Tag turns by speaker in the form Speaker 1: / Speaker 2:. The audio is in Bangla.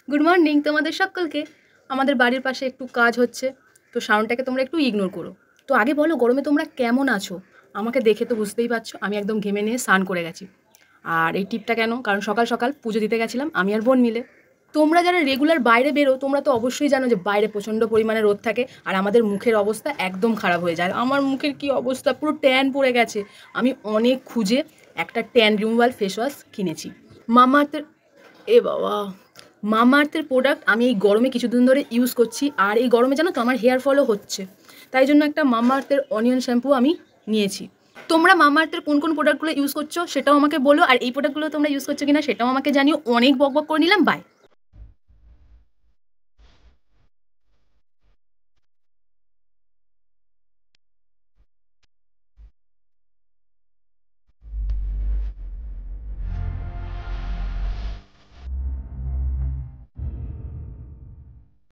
Speaker 1: গুড মর্নিং তোমাদের সকলকে। আমাদের বাড়ির পাশে একটু কাজ হচ্ছে, তো সাউন্ডটাকে তোমরা একটু ইগনোর করো। তো আগে বলো গরমে তোমরা কেমন আছো? আমাকে দেখে তো বুঝতেই পারছো আমি একদম ঘেমে নিয়ে স্নান করে গেছি। আর এই টিপটা কেন? কারণ সকাল সকাল পুজো দিতে গেছিলাম আমি আর বোন মিলে। তোমরা যারা রেগুলার বাইরে বেরো তোমরা তো অবশ্যই জানো যে বাইরে প্রচণ্ড পরিমাণে রোদ থাকে, আর আমাদের মুখের অবস্থা একদম খারাপ হয়ে যায়। আমার মুখের কি অবস্থা, পুরো ট্যান পড়ে গেছে। আমি অনেক খুঁজে একটা ট্যান রিমুভাল ফেস ওয়াশ কিনেছি মামাআর্থের। এ বাবা, মামাআর্থের প্রোডাক্ট আমি এই গরমে কিছুদিন ধরে ইউজ করছি, আর এই গরমে জানো তো আমার হেয়ার ফলও হচ্ছে। তাই জন্য একটা মামাআর্থের অনিয়ন শ্যাম্পু আমি নিয়েছি। তোমরা মামাআর্থের কোন কোন প্রোডাক্টগুলো ইউজ করছো সেটাও আমাকে বলো, আর এই প্রোডাক্টগুলো তোমরা ইউজ করছো কিনা সেটাও আমাকে জানিও। অনেক বকবক করে নিলাম, বাই।